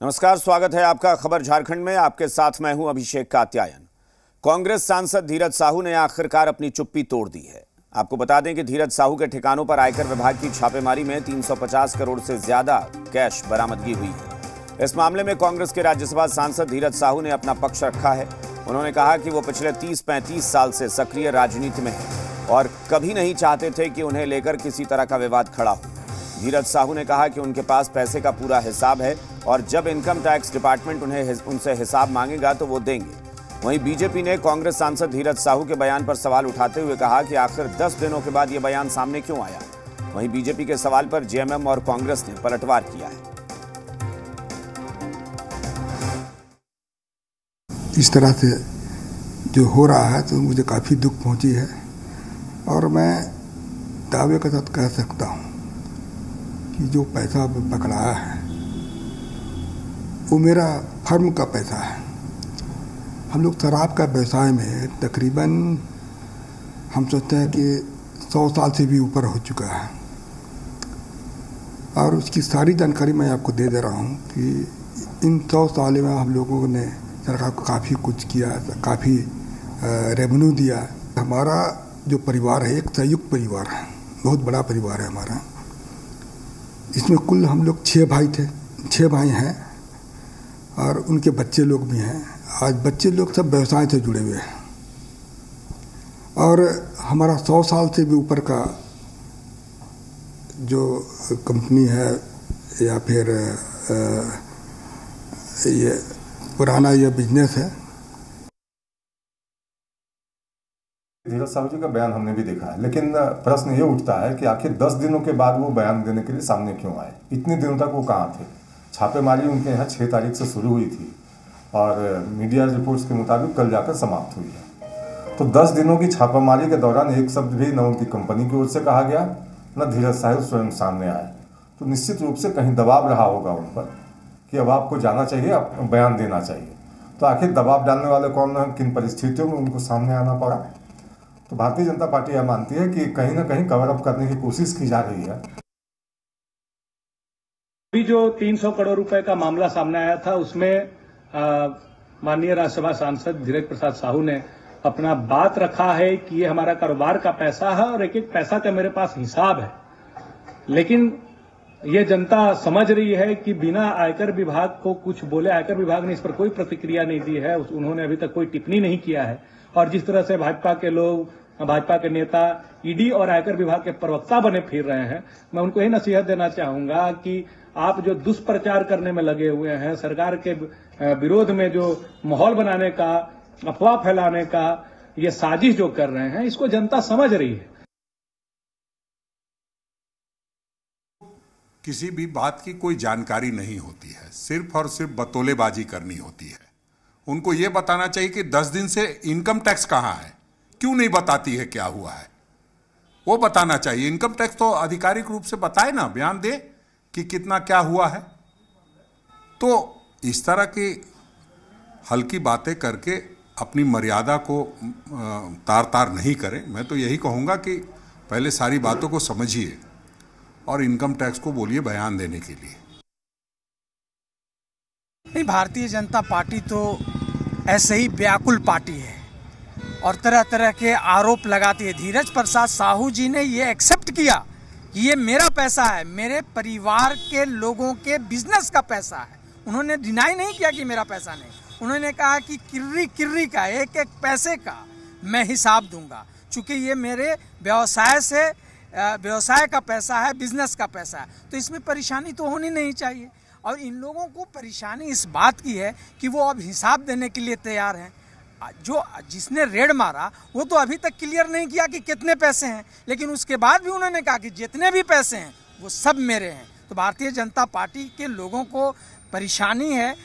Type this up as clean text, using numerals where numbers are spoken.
नमस्कार, स्वागत है आपका खबर झारखंड में। आपके साथ मैं हूं अभिषेक कात्यायन। कांग्रेस सांसद धीरज साहू ने आखिरकार अपनी चुप्पी तोड़ दी है। आपको बता दें कि धीरज साहू के ठिकानों पर आयकर विभाग की छापेमारी में 350 करोड़ से ज्यादा कैश बरामदगी हुई है। इस मामले में कांग्रेस के राज्यसभा सांसद धीरज साहू ने अपना पक्ष रखा है। उन्होंने कहा कि वो पिछले 30-35 साल से सक्रिय राजनीति में है और कभी नहीं चाहते थे कि उन्हें लेकर किसी तरह का विवाद खड़ा हो। धीरज साहू ने कहा कि उनके पास पैसे का पूरा हिसाब है और जब इनकम टैक्स डिपार्टमेंट उनसे हिसाब मांगेगा तो वो देंगे। वहीं बीजेपी ने कांग्रेस सांसद धीरज साहू के बयान पर सवाल उठाते हुए कहा कि आखिर 10 दिनों के बाद ये बयान सामने क्यों आया। वहीं बीजेपी के सवाल पर जेएमएम और कांग्रेस ने पलटवार किया है। इस तरह से जो हो रहा है तो मुझे काफ़ी दुख पहुंची है और मैं दावे के साथ कह सकता हूं कि जो पैसा पकड़ाया है वो मेरा फर्म का पैसा है। हम लोग शराब का व्यवसाय में तकरीबन हम सोचते हैं कि 100 साल से भी ऊपर हो चुका है और उसकी सारी जानकारी मैं आपको दे दे रहा हूँ कि इन 100 साल में हम लोगों ने सरकार को काफ़ी कुछ किया, काफ़ी रेवेन्यू दिया। हमारा जो परिवार है एक संयुक्त परिवार है, बहुत बड़ा परिवार है हमारा। इसमें कुल हम लोग 6 भाई हैं और उनके बच्चे लोग भी हैं। आज बच्चे लोग सब व्यवसाय से जुड़े हुए हैं और हमारा 100 साल से भी ऊपर का जो कंपनी है या फिर ये पुराना ये बिजनेस है। धीरज साहू जी का बयान हमने भी देखा है, लेकिन प्रश्न ये उठता है कि आखिर 10 दिनों के बाद वो बयान देने के लिए सामने क्यों आए। इतने दिनों तक वो कहाँ थे। छापेमारी उनके यहाँ 6 तारीख से शुरू हुई थी और मीडिया रिपोर्ट्स के मुताबिक कल जाकर समाप्त हुई है। तो 10 दिनों की छापेमारी के दौरान एक शब्द भी न उनकी कंपनी की ओर से कहा गया, न धीरज साहू स्वयं सामने आए। तो निश्चित रूप से कहीं दबाव रहा होगा उन पर कि अब आपको जाना चाहिए, अब बयान देना चाहिए। तो आखिर दबाव डालने वाले कौन है, किन परिस्थितियों में उनको सामने आना पड़ा। तो भारतीय जनता पार्टी यह मानती है कि कहीं ना कहीं कवर अप करने की कोशिश की जा रही है। अभी जो 300 करोड़ रुपए का मामला सामने आया था उसमें माननीय राज्यसभा सांसद धीरज प्रसाद साहू ने अपना बात रखा है कि ये हमारा कारोबार का पैसा है और एक एक पैसा का मेरे पास हिसाब है। लेकिन ये जनता समझ रही है कि बिना आयकर विभाग को कुछ बोले, आयकर विभाग ने इस पर कोई प्रतिक्रिया नहीं दी है, उन्होंने अभी तक कोई टिप्पणी नहीं किया है। और जिस तरह से भाजपा के लोग, भाजपा के नेता ईडी और आयकर विभाग के प्रवक्ता बने फिर रहे हैं, मैं उनको यही नसीहत देना चाहूंगा कि आप जो दुष्प्रचार करने में लगे हुए हैं, सरकार के विरोध में जो माहौल बनाने का, अफवाह फैलाने का ये साजिश जो कर रहे हैं, इसको जनता समझ रही है। किसी भी बात की कोई जानकारी नहीं होती है, सिर्फ और सिर्फ बतौलेबाजी करनी होती है। उनको ये बताना चाहिए कि 10 दिन से इनकम टैक्स कहाँ है, क्यों नहीं बताती है क्या हुआ है, वो बताना चाहिए। इनकम टैक्स तो आधिकारिक रूप से बताए ना, बयान दे कि कितना क्या हुआ है। तो इस तरह की हल्की बातें करके अपनी मर्यादा को तार तार नहीं करें। मैं तो यही कहूँगा कि पहले सारी बातों को समझिए और इनकम टैक्स को बोलिए बयान देने के लिए। नहीं, भारतीय जनता पार्टी तो ऐसे ही व्याकुल पार्टी है और तरह तरह के आरोप लगाती है। धीरज प्रसाद साहू जी ने ये एक्सेप्ट किया कि ये मेरा पैसा है, मेरे परिवार के लोगों के बिजनेस का पैसा है। उन्होंने डिनाई नहीं किया कि मेरा पैसा नहीं। उन्होंने कहा कि किर्री किर्री का, एक एक पैसे का मैं हिसाब दूंगा, चूँकि ये मेरे व्यवसाय का पैसा है, बिजनेस का पैसा है, तो इसमें परेशानी तो होनी नहीं चाहिए। और इन लोगों को परेशानी इस बात की है कि वो अब हिसाब देने के लिए तैयार हैं। जिसने रेड मारा वो तो अभी तक क्लियर नहीं किया कि कितने पैसे हैं, लेकिन उसके बाद भी उन्होंने कहा कि जितने भी पैसे हैं वो सब मेरे हैं। तो भारतीय जनता पार्टी के लोगों को परेशानी है